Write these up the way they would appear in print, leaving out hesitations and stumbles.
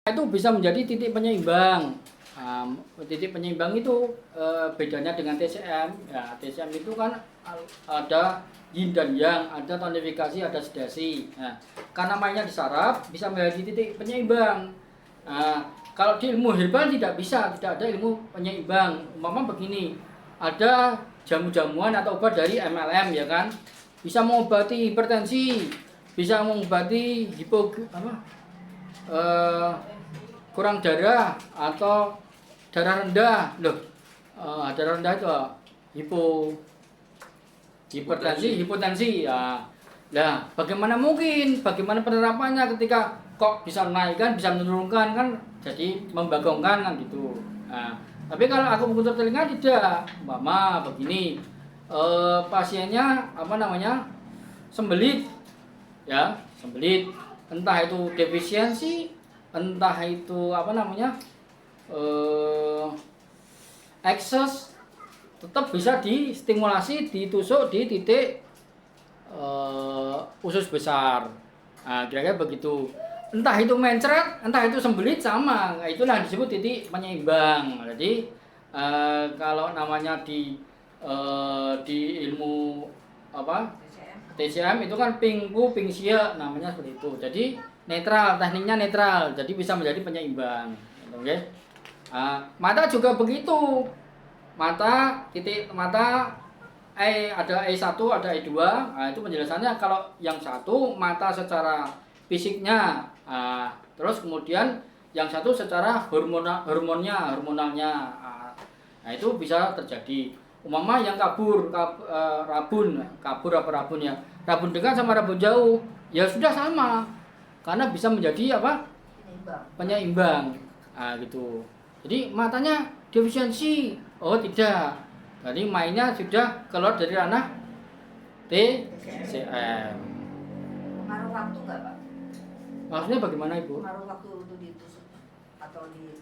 itu bisa menjadi titik penyeimbang. Titik penyeimbang itu bedanya dengan TCM. Ya, TCM itu kan ada yin dan yang, ada tonifikasi, ada sedasi. Nah, karena mainnya di saraf bisa menjadi titik penyeimbang. Kalau di ilmu herbal tidak bisa, tidak ada ilmu penyeimbang. Umpama begini, ada jamu-jamuan atau obat dari MLM ya kan, bisa mengobati hipertensi, bisa mengobati kurang darah atau darah rendah loh. Darah rendah itu hipotensi ya. Nah, bagaimana penerapannya ketika kok bisa menaikkan, bisa menurunkan, kan jadi membagongkan kan gitu. Nah, tapi kalau aku akupunktur telinga tidak. Mama begini, pasiennya sembelit ya, sembelit, entah itu defisiensi, entah itu ekses, tetap bisa distimulasi, ditusuk di titik usus besar. Nah, kira-kira begitu. Entah itu mencret, entah itu sembelit, sama. Nah, itulah disebut titik penyeimbang. Jadi kalau namanya di ilmu TCM itu kan pingku pingsia, namanya seperti itu. Jadi netral, tekniknya netral, jadi bisa menjadi penyeimbang. Oke. Mata juga begitu. Titik mata ada E1, ada E2. Nah, itu penjelasannya. Kalau yang satu mata secara fisiknya, terus kemudian yang satu secara hormonalnya. Nah, itu bisa terjadi. Umpama yang rabun ya. Rabun dekat sama rabun jauh, ya sudah sama. Karena bisa menjadi penyeimbang. Gitu. Jadi matanya defisiensi. Oh, tidak. Jadi mainnya sudah keluar dari ranah TCM. Pengaruh waktu nggak, Pak? Maksudnya bagaimana, Ibu? Pengaruh waktu untuk ditusuk atau di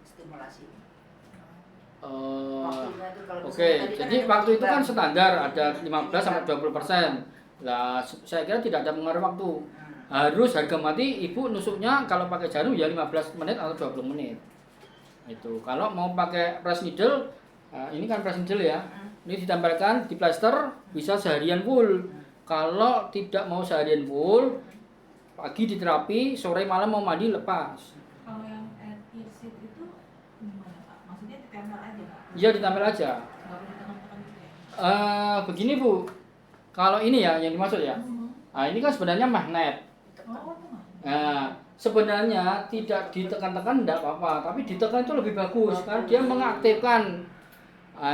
stimulasi. Oke, jadi waktu itu kan standar ada 15 sampai 20%. Lah, saya kira tidak ada pengaruh waktu. Harus harga mati Ibu nusuknya kalau pakai jarum ya 15 menit atau 20 menit. Itu. Kalau mau pakai press needle, ini kan press needle ya. Ini ditempelkan di plaster, bisa seharian full. Kalau tidak mau seharian full, pagi diterapi, sore malam mau mandi lepas. Kalau yang earseed itu gimana, Pak? Maksudnya ditempel aja, Pak? Iya, ditempel aja. Nggak boleh tekan-tekan gitu ya? Begini, Bu. Kalau ini ya yang dimaksud ya. Ini kan sebenarnya magnet. Sebenarnya tidak ditekan-tekan tidak apa-apa, tapi ditekan itu lebih bagus karena dia mengaktifkan.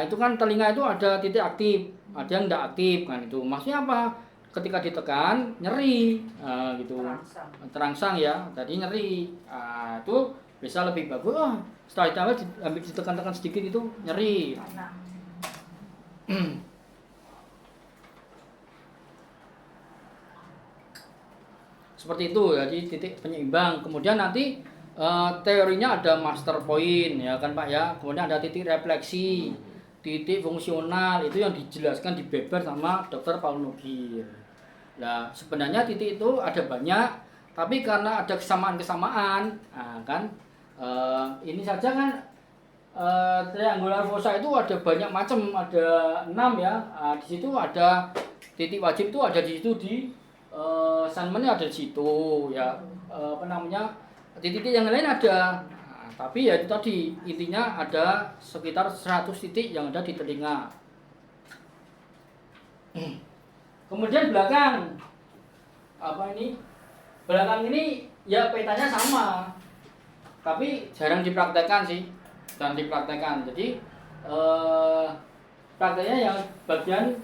Itu kan telinga itu ada titik aktif, ada yang tidak aktif kan itu. Maksudnya apa? Ketika ditekan nyeri, gitu. Terangsang ya, tadi nyeri. Itu bisa lebih bagus. Setelah itu ambil ditekan-tekan sedikit itu nyeri. Seperti itu, jadi titik penyeimbang. Kemudian nanti teorinya ada master point ya kan Pak ya. Kemudian ada titik refleksi, titik fungsional, itu yang dijelaskan di Beber sama Dr. Paul Nugir. Nah, sebenarnya titik itu ada banyak, tapi karena ada kesamaan-kesamaan, ini saja kan triangular fossa itu ada banyak macam, ada 6 ya. Di situ ada titik wajib itu ada di situ di Sanmennya ada di situ ya, titik-titik yang lain ada. Tapi ya itu tadi intinya ada sekitar 100 titik yang ada di telinga. Kemudian belakang belakang ini ya petanya sama, tapi jarang dipraktekkan sih, jadi prakteknya yang bagian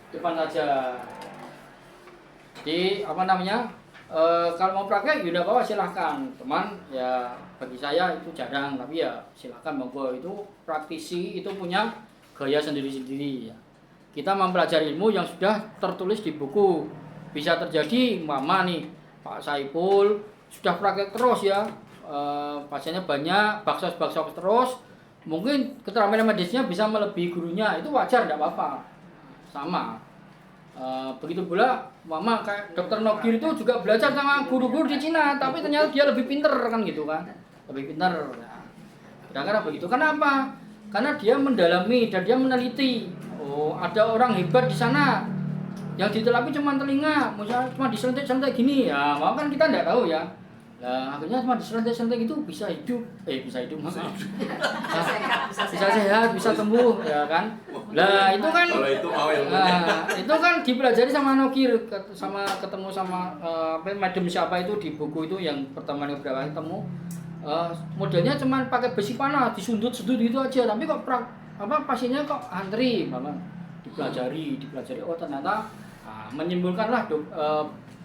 depan saja. Jadi kalau mau praktek ya udah bawa silahkan, teman ya. Bagi saya itu jarang, tapi ya silahkan monggo. Itu praktisi itu punya gaya sendiri-sendiri ya. Kita mempelajari ilmu yang sudah tertulis di buku. Bisa terjadi mama nih Pak Saiful sudah praktek terus ya, pasiennya banyak, baksos terus, mungkin keterampilan medisnya bisa melebihi gurunya, itu wajar, tidak apa-apa, sama. Begitu pula Mama kayak dokter Nogir itu juga belajar sama guru-guru di Cina, tapi ternyata dia lebih pinter kan gitu kan, lebih pinter. Nah, kira-kira begitu. Kenapa? Karena dia mendalami dan dia meneliti. Oh, ada orang hebat di sana. Yang ditelapi cuma telinga, misalnya cuma disentik-sentik gini, ya mau kan kita nggak tahu ya. Nah, akhirnya cuma disentik-sentik itu bisa hidup, bisa hidup, bisa sehat, bisa sembuh, ya kan. Lah itu kan, Kalau itu mau ilmunya. itu kan dipelajari sama Nogir, sama ketemu sama madam siapa itu di buku itu yang pertama yang berapa ketemu. Modelnya cuma pakai besi panas, disundut-sundut gitu aja, tapi kok pasiennya kok antri, dipelajari, oh ternyata menyimpulkanlah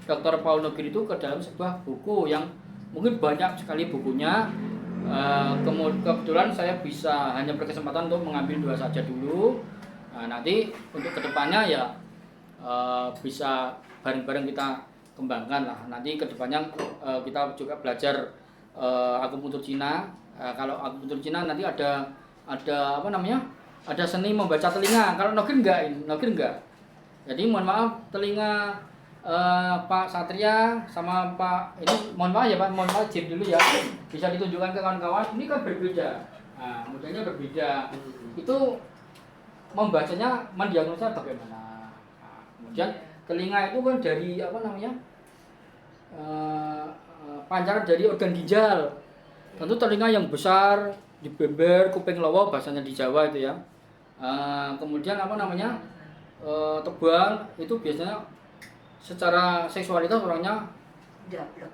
Dr. Paul Nogir itu ke dalam sebuah buku yang mungkin banyak sekali bukunya. Kebetulan saya bisa hanya berkesempatan untuk mengambil 2 saja dulu. Nanti untuk kedepannya ya bisa bareng-bareng kita kembangkan lah. Nanti kedepannya kita juga belajar akupuntur Cina. Kalau akupuntur Cina nanti ada apa namanya? Ada seni membaca telinga. Kalau Nogir enggak. Jadi mohon maaf telinga Pak Satria sama Pak ini mohon maaf ya Pak, mohon maaf Jim dulu ya. Bisa ditunjukkan ke kawan-kawan. Ini kan berbeda. Modelnya berbeda. Itu membacanya, mendiagnosa bagaimana. Kemudian telinga itu kan dari apa namanya? Pancaran dari organ ginjal. Tentu telinga yang besar, dibember, kuping lowo bahasanya di Jawa itu ya. Kemudian apa namanya? Tebal itu biasanya secara seksualitas orangnya Dablek.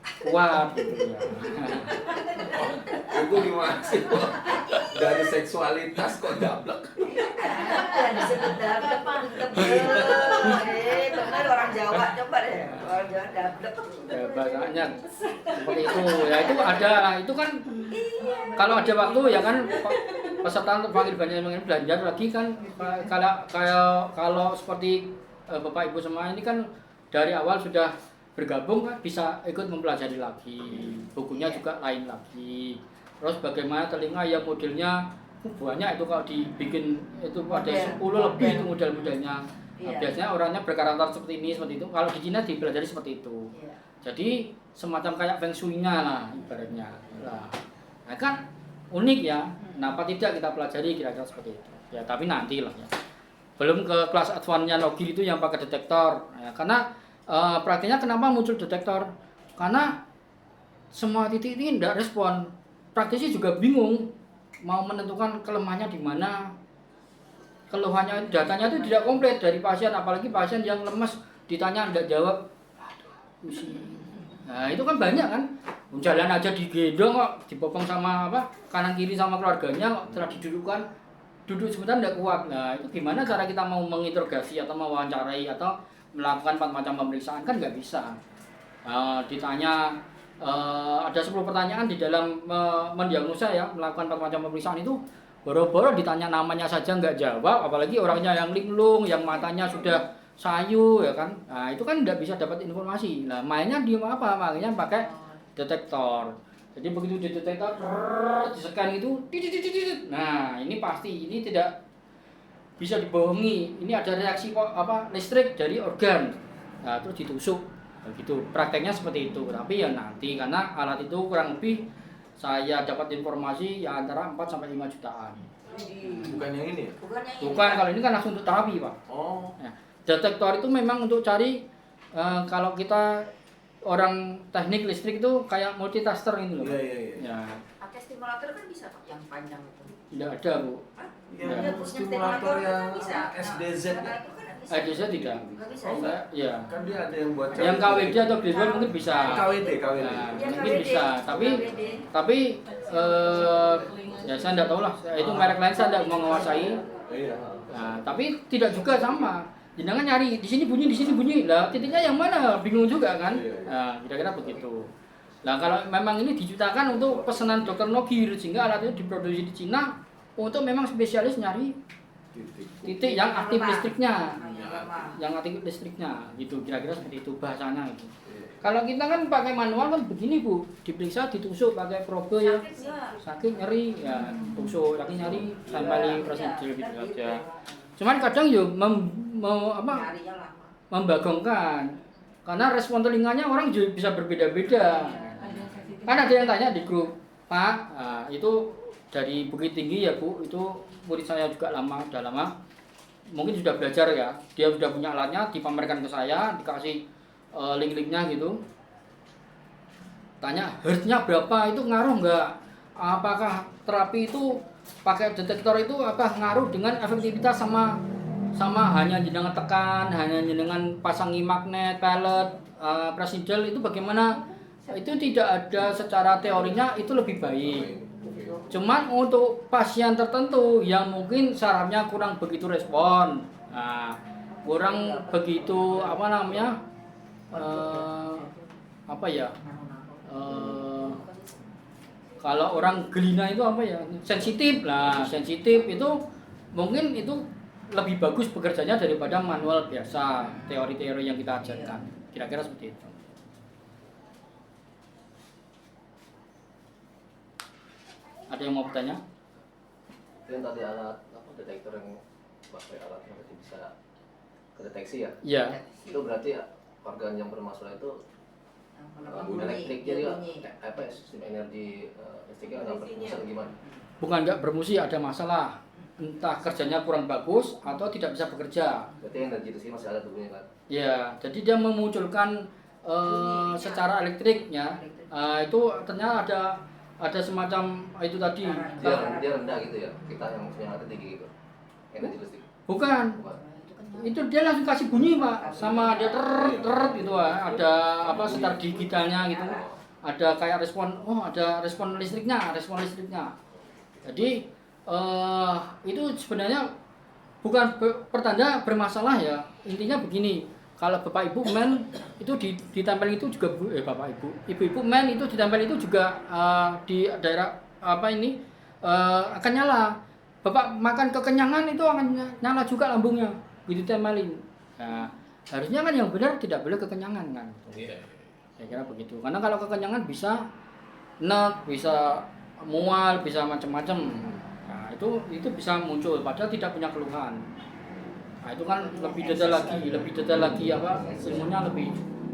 kuat gitu ya. Itu gimana sih? Dari seksualitas kok dablek? Ada disebut dablek, tebel. Benar orang Jawa, coba deh. Orang Jawa dablek. Ya, bahasanya seperti itu ya, itu ada, itu kan kalau ada waktu ya kan peserta untuk panggil banyak yang belajar lagi kan. Kalau seperti Bapak Ibu semua ini kan dari awal sudah bergabung kan bisa ikut mempelajari lagi, bukunya juga lain lagi. Terus bagaimana telinga yang modelnya banyak itu, kalau dibikin itu ada 10 lebih itu model-modelnya. Biasanya orangnya berkarakter seperti ini, seperti itu. Kalau di Cina dipelajari seperti itu. Jadi semacam kayak feng shui-nya lah ibaratnya. Nah kan unik ya. Kenapa tidak kita pelajari kira-kira seperti itu? Ya tapi nanti lah ya. Belum ke kelas advance-nya Nogir itu yang pakai detektor. Ya, karena praktiknya kenapa muncul detektor? Karena semua titik ini tidak respon. Praktisi juga bingung mau menentukan kelemahannya di mana. Keluhannya, datanya itu tidak komplit dari pasien, apalagi pasien yang lemes ditanya tidak jawab. Nah itu kan banyak kan. Jalan aja digendong kok, dipopong sama apa kanan kiri sama keluarganya kok, setelah didudukkan duduk sebentar tidak kuat. Nah itu gimana cara kita mau menginterogasi atau mewawancarai atau melakukan 4 macam pemeriksaan, kan nggak bisa. Ditanya ada 10 pertanyaan di dalam mendiagnosa ya, melakukan 4 macam pemeriksaan itu boro-boro ditanya namanya saja nggak jawab, apalagi orangnya yang linglung, yang matanya sudah sayu ya kan. Nah itu kan nggak bisa dapat informasi. Nah mainnya di apa, makanya pakai detektor. Jadi begitu didetektor, di-scan itu, nah ini pasti, ini tidak bisa dibohongi. Ini ada reaksi listrik dari organ. Nah terus ditusuk, begitu. Prakteknya seperti itu. Tapi ya nanti karena alat itu kurang lebih saya dapat informasi ya antara 4 sampai 5 jutaan. Bukan yang ini ya? Bukan, kalau ini kan langsung untuk terapi Pak. Oh. Nah, detektor itu memang untuk cari kalau kita orang teknik listrik itu kayak multitasker gitu loh. Iya. Ya, Pakai stimulator kan bisa Pak, yang panjang itu. tidak ada Bu. Yang stimulator yang bisa. SDZ ya? SDZ tidak. Nggak bisa. Oh, enggak. Ya. Kan dia ada yang buat Yang KWD atau Greenwell mungkin bisa. KWD. Nah, Ya, mungkin KWD. bisa. Tapi ya saya tidak tahu lah. Itu merek lain saya tidak menguasai. Iya. Nah, tapi tidak juga sama. Jangan nyari di sini bunyi. Lah titiknya yang mana? Bingung juga kan? Nah, kira-kira begitu. Nah, kalau memang ini diciptakan untuk pesanan dokter Nogir sehingga alat itu diproduksi di Cina untuk memang spesialis nyari titik yang aktif listriknya. Yang aktif listriknya gitu, kira-kira seperti itu bahasanya itu. Kalau kita kan pakai manual kan begini Bu, diperiksa, ditusuk pakai probe ya. Sakit nyeri ya, tusuk, lagi nyeri sampai prosedur gitu saja. Cuman kadang yo Nyarinya lama. membagongkan. Karena respon telinganya orang juga bisa berbeda-beda. Ada sensitif. Kan ada yang tanya di grup, Pak, itu dari Bukit Tinggi ya Bu, itu murid saya juga udah lama, mungkin sudah belajar ya, dia sudah punya alatnya, dipamerkan ke saya, dikasih link-linknya gitu. Tanya hertznya berapa, itu ngaruh nggak? Apakah terapi itu pakai detektor itu apa ngaruh dengan efektivitas sama hanya jenengan tekan, hanya jenengan pasangi magnet, pellet, press needle itu bagaimana? Itu tidak ada secara teorinya itu lebih baik. Cuman untuk pasien tertentu yang mungkin sarafnya kurang begitu respon, kurang begitu apa namanya, apa ya? Kalau orang gelina itu apa ya? Sensitif lah, sensitif itu mungkin itu lebih bagus bekerjanya daripada manual biasa, teori-teori yang kita ajarkan. Kira-kira seperti itu. Ada yang mau bertanya? Yang tadi alat detektor yang pakai alat yang berarti bisa kedeteksi ya? Iya. Itu berarti organ yang bermasalah itu elektrik jadi apa ya, sistem energi listriknya nggak berfungsi atau gimana? Bukan nggak berfungsi, ada masalah. Entah kerjanya kurang bagus atau tidak bisa bekerja. Berarti energi listrik masih ada tubuhnya kan? Ya, jadi dia memunculkan secara elektriknya itu ternyata ada semacam itu tadi. Dia rendah gitu ya? Kita yang ada tinggi gitu? Energi listrik? Bukan. Itu dia langsung kasih bunyi Pak, sama dia teret gitu, ada apa setar digitalnya gitu, ada kayak respon, ada respon listriknya. Jadi itu sebenarnya bukan pertanda bermasalah ya, intinya begini, kalau bapak ibu men itu ditempel itu juga bapak ibu men itu ditempel itu juga di daerah apa ini akan nyala, bapak makan kekenyangan itu akan nyala juga lambungnya. Ditempelin. Nah, harusnya kan yang benar tidak boleh kekenyangan kan. Iya. Saya kira begitu. Karena kalau kekenyangan bisa nek, bisa mual, bisa macam-macam. Nah, itu bisa muncul padahal tidak punya keluhan. Nah, itu kan lebih detail lagi apa? Ilmunya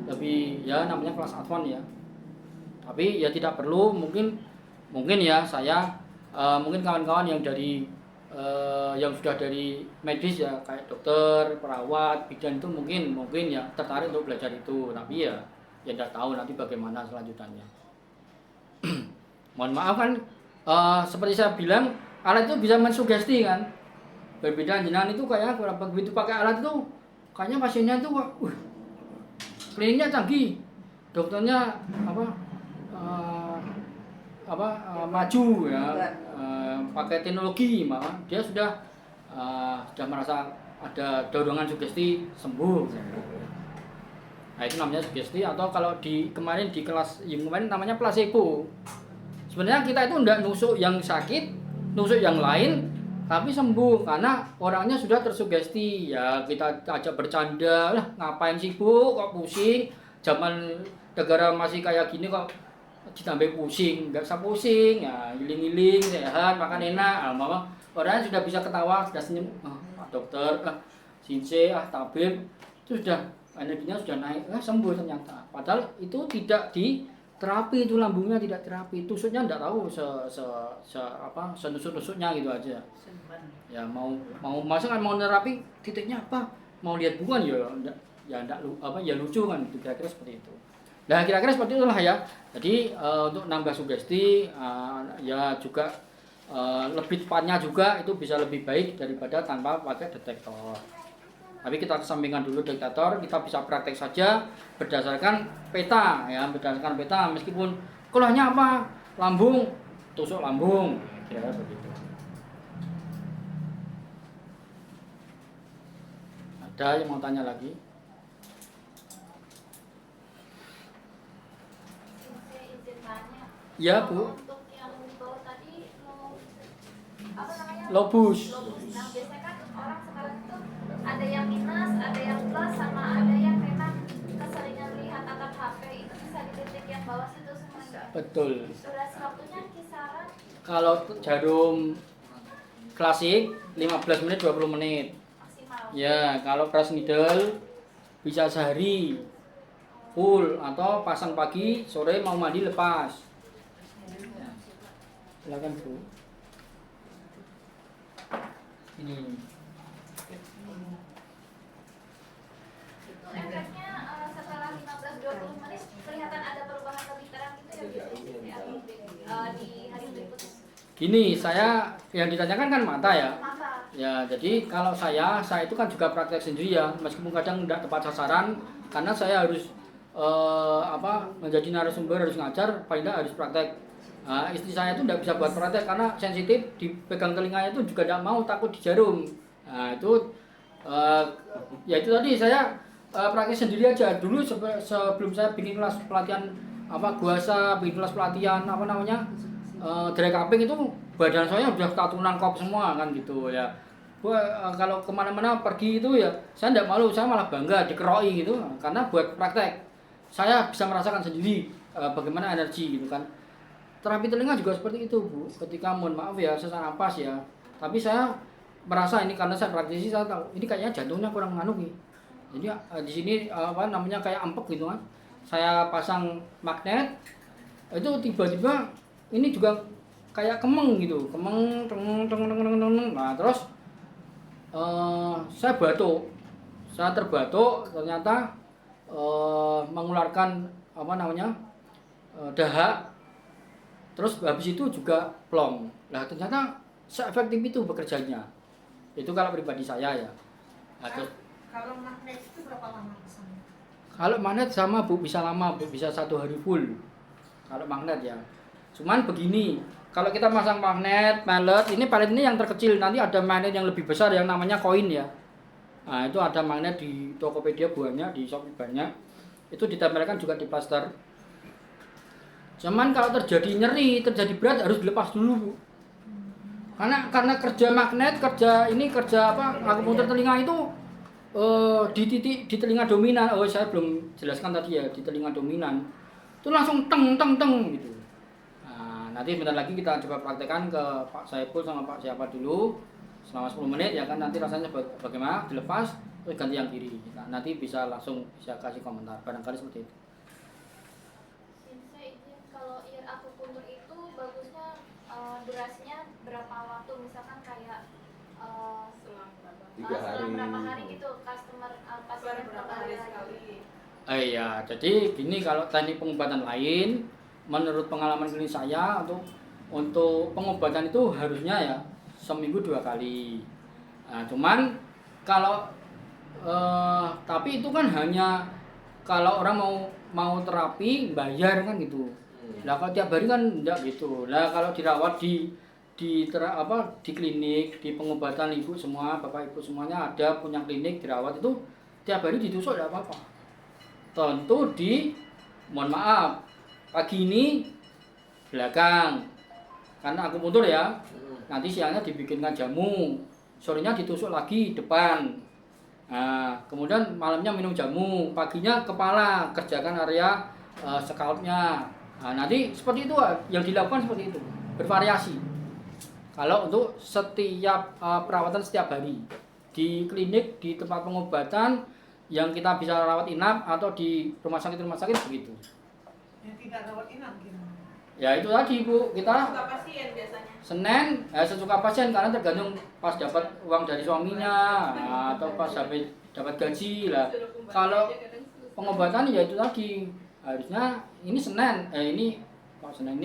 lebih ya namanya kelas advance ya. Tapi ya tidak perlu mungkin ya saya mungkin kawan-kawan yang dari yang sudah dari medis ya kayak dokter, perawat, bidan itu mungkin ya tertarik untuk belajar itu, tapi ya tidak tahu nanti bagaimana selanjutnya. Mohon maaf kan seperti saya bilang alat itu bisa mensugesti kan. Berbeda jenengan itu kayak begitu pakai alat itu kayaknya pasiennya itu kliniknya canggih, dokternya maju ya, pakai teknologi, maka dia sudah merasa ada dorongan sugesti sembuh. Nah itu namanya sugesti, atau kalau kemarin di kelas yang kemarin namanya placebo. Sebenarnya kita itu tidak nusuk yang sakit, nusuk yang lain, tapi sembuh karena orangnya sudah tersugesti. Ya kita ajak bercanda lah, ngapain sibuk kok pusing, zaman negara masih kayak gini kok ditambah pusing, nggak usah pusing, ya giling-giling, sehat, makan enak, mama orangnya sudah bisa ketawa, sudah senyum, Pak dokter, sinse, tabib, itu sudah energinya sudah naik, sembuh ternyata. Padahal itu tidak diterapi, itu lambungnya tidak terapi, tusuknya nggak tahu senusuk-nusuknya gitu aja. Ya mau masa kan mau terapi titiknya apa? Mau lihat bukan ya lucu kan, itu kira-kira seperti itu. Nah kira-kira seperti itulah ya. Jadi untuk nambah sugesti ya juga lebih tepatnya juga itu bisa lebih baik daripada tanpa pakai detektor. Tapi kita kesampingkan dulu detektor, kita bisa praktek saja berdasarkan peta ya, berdasarkan peta meskipun keluhannya apa? Lambung, tusuk lambung, kira-kira begitu. Ada yang mau tanya lagi? Ya Bu. Untuk yang bawah tadi apa namanya? Lobus. Nah biasanya kan orang sekarang itu ada yang minus, ada yang plus, sama ada yang memang keseringan lihat atap HP itu bisa didetek yang bawah situ semuanya. Betul. Durasi waktunya kisaran. Kalau jarum klasik 15 menit 20 menit. Maksimal. Ya, kalau press needle bisa sehari full atau pasang pagi, sore mau mandi lepas. Ya. Silakan Bu. Ini. Itu efeknya setelah 15-20 menit kelihatan ada perubahan lebih terang gitu ya di hari berikutnya. Gini, saya yang ditanyakan kan mata ya. Mata. Ya, jadi kalau saya itu kan juga praktek sendiri ya, meskipun kadang tidak tepat sasaran karena saya harus menjadi narasumber, harus ngajar, paling tidak harus praktek. Istri saya itu tidak bisa buat praktek karena sensitif, dipegang telinganya itu juga tidak mau, takut dijarum. Nah, itu ya itu tadi saya praktek sendiri aja. Dulu sebelum saya bikin kelas pelatihan guasa, bikin kelas pelatihan dry cupping itu badan saya udah tatunan kop semua kan gitu ya. Kalau kemana-mana pergi itu ya saya tidak malu, saya malah bangga dikeroi gitu karena buat praktek saya bisa merasakan sendiri bagaimana energi gitu kan. Terapi telinga juga seperti itu Bu, ketika mohon maaf ya sesak napas ya, tapi saya merasa ini karena saya praktisi, saya tahu ini kayaknya jantungnya kurang nganu nih. Jadi di sini kayak empuk gitu kan, saya pasang magnet itu tiba-tiba ini juga kayak kemeng gitu, kemeng teng. Nah terus saya terbatuk ternyata mengeluarkan dahak, terus habis itu juga plong. Nah ternyata seefektif itu bekerjanya, itu kalau pribadi saya ya. Nah, terus, Kalau magnet itu berapa lama kesannya? kalau magnet sama Bu, bisa lama Bu, bisa 1 hari full kalau magnet ya. Cuman begini, kalau kita pasang magnet, pallet ini yang terkecil, nanti ada magnet yang lebih besar yang namanya koin ya. Nah itu ada magnet di Tokopedia banyak, di Shopee banyak, itu ditempelkan juga di plaster. Cuman kalau terjadi nyeri, terjadi berat harus dilepas dulu Bu. Karena kerja magnet, kerja akupunktur telinga itu di titik di telinga dominan. Oh saya belum jelaskan tadi ya, di telinga dominan itu langsung teng gitu. Nanti bentar lagi kita coba praktekkan ke Pak Saiful sama Pak siapa dulu selama 10 menit ya kan, nanti rasanya bagaimana, dilepas terus ganti yang kiri. Nanti bisa kasih komentar barangkali seperti itu. Saya izin, kalau ear akupuntur itu bagusnya durasinya berapa waktu, misalkan kayak selang berapa hari gitu, customer pasien berapa hari sekali. Iya, jadi gini, kalau teknik pengobatan lain menurut pengalaman klinis saya untuk pengobatan itu harusnya ya seminggu 2 kali. Nah, cuman kalau tapi itu kan hanya kalau orang mau terapi bayar kan gitu. Lah kalau tiap hari kan enggak gitu. Lah kalau dirawat di klinik, di pengobatan ibu semua, bapak ibu semuanya ada punya klinik dirawat itu tiap hari ditusuk enggak apa-apa. Tentu mohon maaf, pagi ini belakang karena akupuntur ya, nanti siangnya dibikinkan jamu, sorenya ditusuk lagi depan. Nah, kemudian malamnya minum jamu, paginya kepala, kerjakan area scalpnya. Nah, nanti seperti itu yang dilakukan, seperti itu bervariasi. Kalau untuk setiap perawatan setiap hari di klinik, di tempat pengobatan yang kita bisa rawat inap atau di rumah sakit begitu. Yang tidak rawat inap gimana? Ya itu tadi Bu, kita Sesuka pasien biasanya. Senin sesuka pasien karena tergantung pas dapat uang dari suaminya atau pas dapat gaji lah. Kalau pengobatan ya itu tadi harusnya ini Senin, ini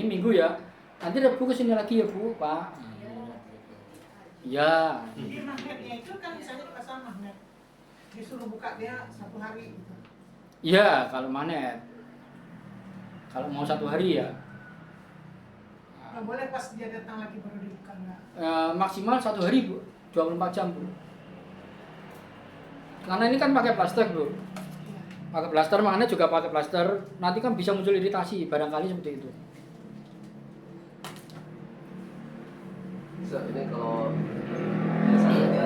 Minggu ya. Nanti Rabu kesini lagi ya Bu, Pak. Iya. Jadi magnetnya itu kan misalnya dipasang magnet, disuruh buka dia 1 hari gitu. Iya, kalau magnet. Kalau mau 1 hari ya. Nggak boleh pas dia datang lagi baru dibuka nggak? Maksimal 1 hari Bu, 24 jam Bu. Karena ini kan pakai plaster Bu. Pakai plaster, magnet juga pakai plaster. Nanti kan bisa muncul iritasi, barangkali seperti itu. Bisa ini kalau biasanya dia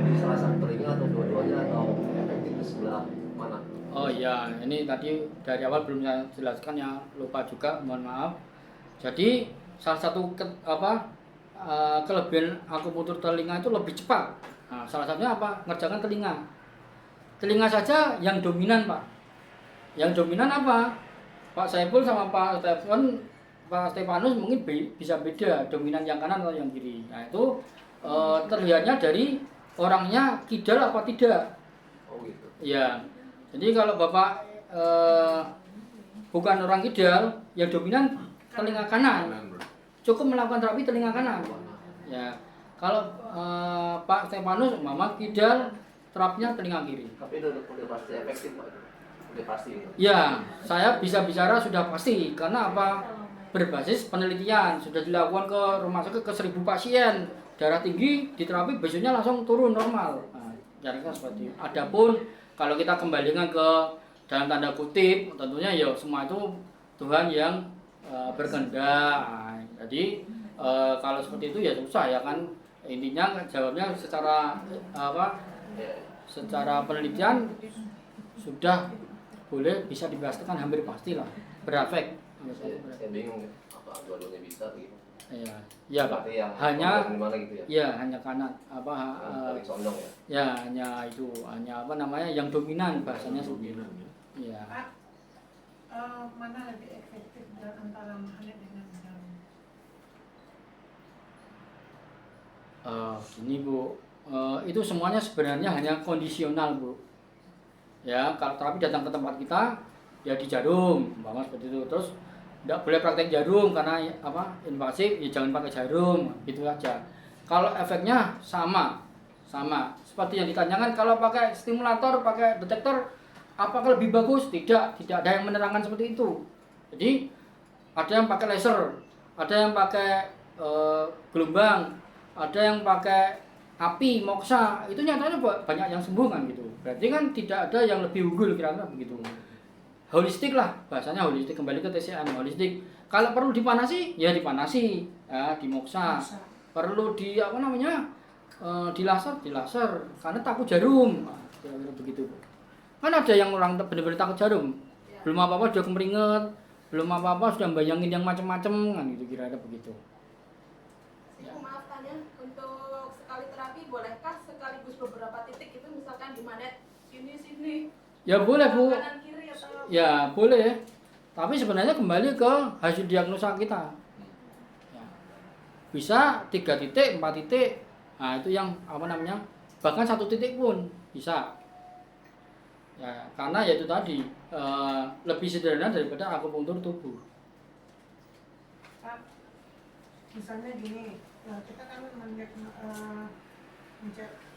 di salah satu telinga atau dua-duanya atau efektif di sebelah mana? Oh iya, ini tadi dari awal belum saya jelaskan ya, lupa juga, mohon maaf. Jadi salah satu kelebihan akupuntur telinga itu lebih cepat. Nah, salah satunya apa? Ngerjakan telinga. telinga saja yang dominan Pak. Yang dominan apa? Pak Saiful sama Pak Stefanus mungkin bisa beda dominan yang kanan atau yang kiri. Nah itu terlihatnya dari orangnya kidal apa tidak. Oh gitu. Ya. Jadi kalau Bapak bukan orang kidal, yang dominan telinga kanan. Cukup melakukan terapi telinga kanan. Ya. Kalau Pak Stefanus mama kidal, terapinya telinga kiri. Tapi itu udah pasti efektif Pak. Udah pasti. Ya, saya bisa bicara sudah pasti karena apa? Berbasis penelitian sudah dilakukan ke rumah sakit ke 1.000 pasien darah tinggi diterapi besoknya langsung turun normal. Nah, jaraknya seperti itu. Adapun kalau kita kembalikan ke dalam tanda kutip tentunya ya semua itu Tuhan yang berkehendak. Nah, jadi kalau seperti itu ya susah ya kan, intinya jawabnya secara secara penelitian sudah boleh bisa dipastikan hampir pastilah berefek. Saya bingung ya, apa dua-duanya bisa gitu. Iya, ya Pak. Yang Hanya gimana gitu ya? ya hanya kanan Paling condong ya. ya hanya itu hanya apa namanya yang dominan bahasanya Dominan ya. Iya. Pak, mana lebih efektif antara magnet dengan jarum? Gini Bu, itu semuanya sebenarnya hanya kondisional Bu. Ya kalau terapi datang ke tempat kita ya di jarum, umpama seperti itu. Terus tidak boleh praktek jarum karena apa invasif, ya jangan pakai jarum, gitu aja. Kalau efeknya sama seperti yang ditanyakan, kalau pakai stimulator, pakai detektor, apakah lebih bagus? Tidak ada yang menerangkan seperti itu. Jadi ada yang pakai laser, ada yang pakai gelombang, ada yang pakai api, moksa, itu nyatanya banyak yang sembuh kan gitu. Berarti kan tidak ada yang lebih unggul kira-kira begitu. Holistik lah, bahasanya holistik, kembali ke TCM holistik. Kalau perlu dipanasi, ya dipanasi, ya dimoksa. Perlu di apa namanya, di laser, karena takut jarum, nah, kira-kira begitu. Kan ada yang orang benar-benar takut jarum, belum apa-apa sudah kemeringet, belum apa-apa sudah bayangin yang macam-macam, kan gitu kira-kira begitu. Maaf tanya, untuk sekali terapi bolehkah sekaligus beberapa titik itu misalkan di magnet sini? Ya boleh Bu. Kanan kiri atau Ya boleh, tapi sebenarnya kembali ke hasil diagnosa kita. Ya. Bisa 3 titik, 4 titik, nah itu yang apa namanya, bahkan 1 titik pun bisa. Ya karena ya itu tadi lebih sederhana daripada akupunktur tubuh. Pak, misalnya gini, kita kan mencet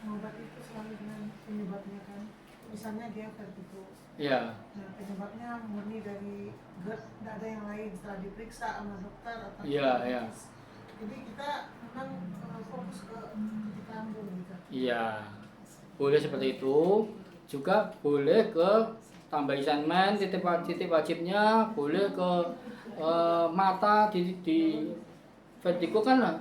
obat itu selalu dengan penyebabnya kan. Misalnya dia vertigo. Ya. Nah, penyebabnya murni dari GERD, tidak ada yang lain setelah diperiksa sama dokter atau Iya. Jadi kita memang fokus ke titik lambung gitu. Iya. Boleh seperti itu. Juga boleh ke tambah assignment, titik wajibnya, boleh ke mata di vertigo kan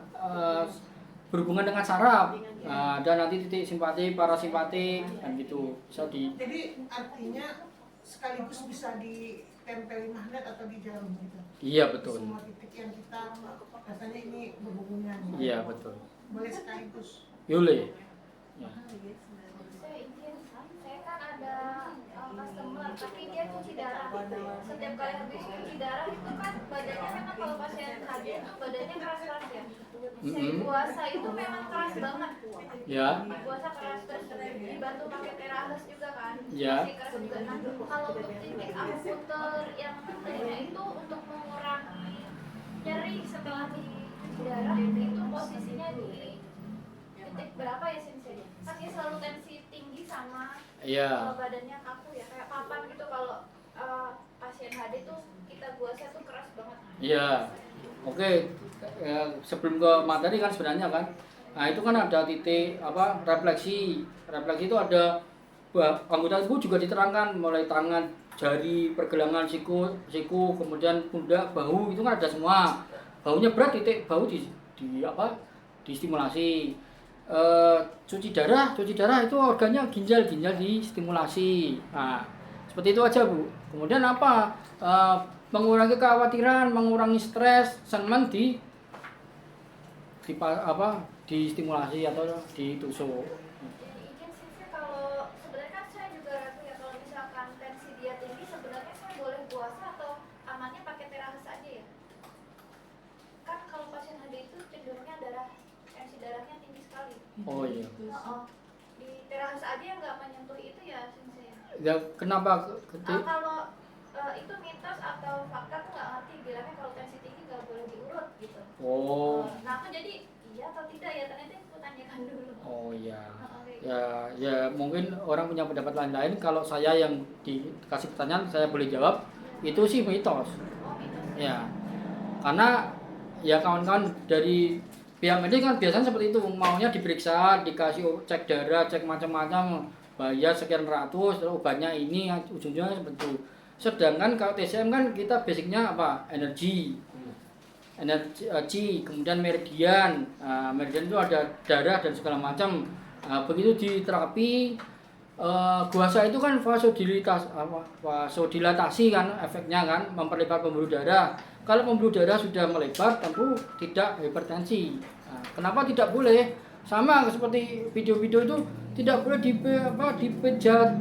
berhubungan dengan saraf. Nah, ada nanti titik simpatik, parasimpatik, dan gitu bisa di. Jadi artinya sekaligus bisa ditempeli magnet atau di jarum gitu. Iya betul. Semua titik yang kita rasanya ini berhubungan. Iya betul. Boleh sekaligus. Boleh. Ya. Saya izin, saya kan ada customer tapi dia cuci darah. Setiap kali habis cuci darah itu kan badannya memang kalau pasien hadir itu badannya keras-keras ya. Saya puasa itu memang keras banget. Ya. Puasa keras terus dibantu pakai terahes juga kan. Ya. Masih keras juga. Nah, kalau untuk titik akupunktur yang tadinya itu untuk mengurangi nyeri setelah dicuci darah itu posisinya di titik berapa ya Sensei? Kan dia selalu tensi tinggi sama Iya. badannya kaku ya, kayak papan gitu kalau pasien HD tuh kita puasa tuh keras banget. Iya. Oke. Ya, sebelum ke materi kan sebenarnya kan. Nah, itu kan ada titik apa refleksi. Refleksi itu ada anggota tubuh juga diterangkan mulai tangan, jari, pergelangan siku, kemudian pundak, bahu itu kan ada semua. Bahunya berat titik bahu di apa? Distimulasi. Cuci darah itu organnya ginjal distimulasi. Nah, seperti itu aja Bu. Kemudian apa? Mengurangi kekhawatiran, mengurangi stres, senmen distimulasi atau ditusuk. Jadi izin sih kalau sebenarnya kan saya juga Oh iya. Di teras aja nggak menyentuh itu ya Sensei. Ya kenapa? Kalau itu mitos atau fakta tuh nggak ngerti, bilangnya kalau tensi tinggi nggak boleh diurut gitu. Oh. Nah aku jadi iya atau tidak ya, ternyata aku tanyakan dulu. Oh iya. Kayak Ya, ya mungkin orang punya pendapat lain-lain. Kalau saya yang dikasih pertanyaan, saya boleh jawab. Itu sih mitos. Oh mitos. Ya, karena ya kawan-kawan dari pihak medis kan biasanya seperti itu, maunya diperiksa, dikasih cek darah, cek macam-macam, bayar sekian ratus, terus obatnya ini, ujung-ujungnya seperti itu. Sedangkan kalau TCM kan kita basicnya apa? Energi, kemudian meridian. Meridian itu ada darah dan segala macam. Begitu di terapi guasa itu kan vasodilatasi kan efeknya kan, memperlebar pembuluh darah. Kalau pembuluh darah sudah melebar tentu tidak hipertensi. Kenapa tidak boleh? Sama seperti video-video itu tidak boleh dipijat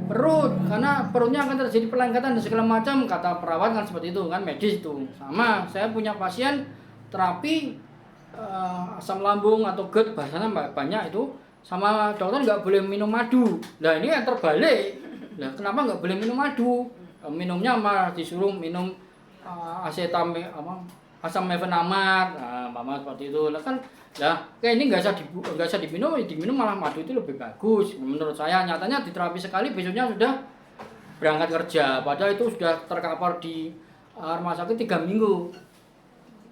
perut karena perutnya akan terjadi pelengkatan dan segala macam, kata perawat kan seperti itu kan, medis itu. Sama saya punya pasien terapi asam lambung atau GERD bahasanya banyak itu, sama dokter nggak boleh minum madu. Nah ini yang terbalik. Nah kenapa nggak boleh minum madu? Minumnya malah disuruh minum asam mefenamat, mama seperti itu. Lah kan, kayak ini nggak usah diminum malah madu itu lebih bagus. Menurut saya nyatanya di terapi sekali besoknya sudah berangkat kerja. Padahal itu sudah terkapar di rumah sakit 3 minggu.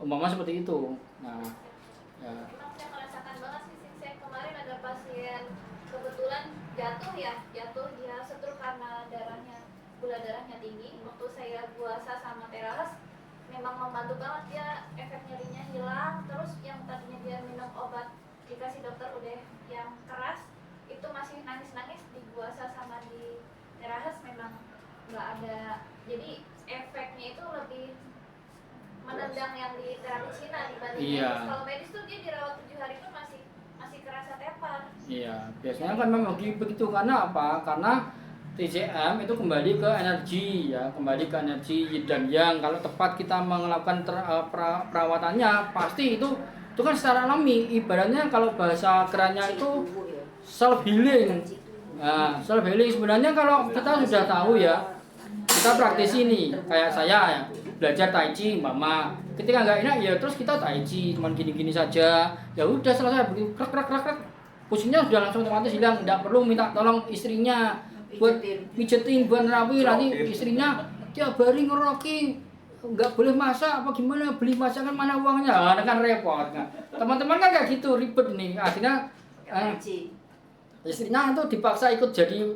Mama seperti itu. Nah, ya. Saya merasakan banget sih Sensei, kemarin ada pasien kebetulan jatuh dia stroke karena gula darahnya tinggi. Waktu saya puasa sama terahes memang membantu banget, dia efek nyerinya hilang. Terus yang tadinya dia minum obat dikasih dokter udah yang keras itu masih nangis-nangis, di puasa sama di terahes memang nggak ada. Jadi efeknya itu lebih menendang yang di terapi Cina dibanding medis. Kalau medis tuh dia dirawat 7 hari pun masih kerasa tepar. Iya, biasanya kan memang begitu. Karena apa? Karena TCM itu kembali ke energi ya, kembali ke energi yin dan yang. Kalau tepat kita melakukan perawatannya pasti itu kan secara alami. Ibaratnya kalau bahasa kerennya itu self healing. Nah, self healing sebenarnya kalau kita sudah tahu ya, kita praktisi ini kayak saya ya, belajar tai chi mama. Ketika nggak enak ya terus kita tai chi cuman gini-gini saja. Ya udah selesai, begitu krek. Pusingnya sudah langsung otomatis hilang, tidak perlu minta tolong istrinya buat pijetin, buat nerapi. Nanti istrinya tiap hari ngeroki, nggak boleh masak apa gimana, beli masakan mana uangnya, kan repot kan. Teman-teman kan kayak gitu, ribet nih. Akhirnya istrinya itu dipaksa ikut jadi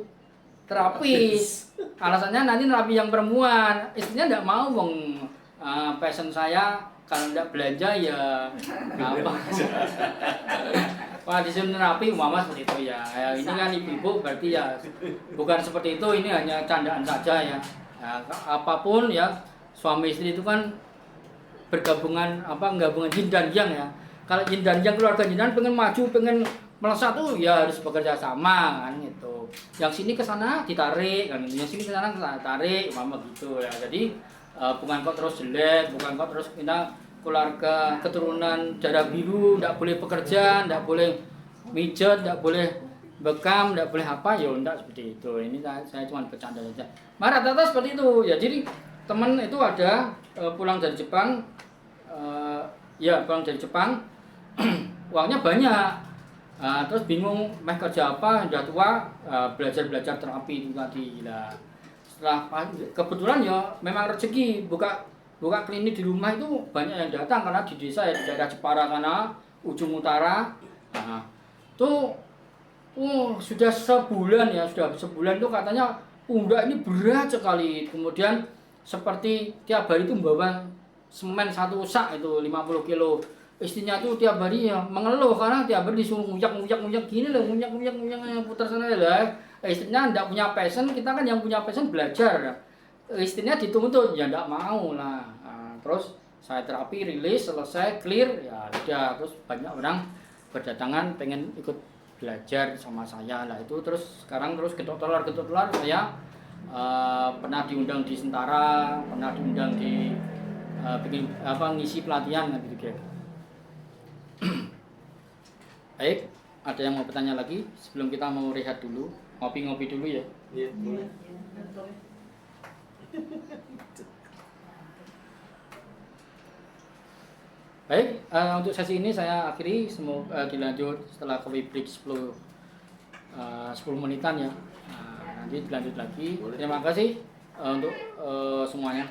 terapis. Alasannya nanti nerapi yang perempuan. Istrinya nggak mau, passion saya kalau nggak belanja ya apa. Wah, disuruh nerapi mama seperti itu ya. Ini kan ibu-ibu berarti ya bukan seperti itu, ini hanya candaan saja ya. Apapun ya, suami istri itu kan gabungan yin dan yang ya. Kalau yin dan yang, keluarga yin dan pengen maju, pengen melesat tuh ya harus bekerja sama kan gitu. Yang sini ke sana ditarik kan, yang sini ke sana tarik, mama gitu ya. Jadi bukan kok terus jelek, bukan kok terus kita keluarga keturunan darah biru tidak boleh bekerja, tidak boleh mijet, tidak boleh bekam, tidak boleh apa, ya enggak seperti itu. Ini saya cuma bercanda saja. Rata-rata seperti itu ya. Jadi teman itu ada pulang dari Jepang, pulang dari Jepang uangnya banyak, terus bingung mau kerja apa, sudah tua, belajar terapi itu tadi lah. Setelah kebetulan ya memang rezeki buka klinik di rumah itu banyak yang datang karena di desa ya, di daerah Jepara sana ujung utara. Tuh sudah sebulan itu katanya udah ini berat sekali. Kemudian seperti tiap hari itu membawa semen 1 sak itu 50 kilo. Istrinya tuh tiap hari ya mengeluh karena tiap hari disuruh nguyak gini loh, nguyak putar sana lah. Istrinya enggak punya passion, kita kan yang punya passion belajar. Istrinya dituntut ya enggak mau lah. Terus saya terapi, rilis, selesai, clear, ya udah. Terus banyak orang berdatangan pengen ikut belajar sama saya lah itu. Terus sekarang ketuk-telur saya pernah diundang di Sentara, pernah diundang di ngisi pelatihan kan gitu. Baik, ada yang mau bertanya lagi sebelum kita mau rehat dulu, ngopi-ngopi dulu ya. Iya, boleh. Baik, untuk sesi ini saya akhiri, semoga dilanjut setelah coffee break 10 menitan ya. Nanti dilanjut lagi. Terima kasih untuk semuanya.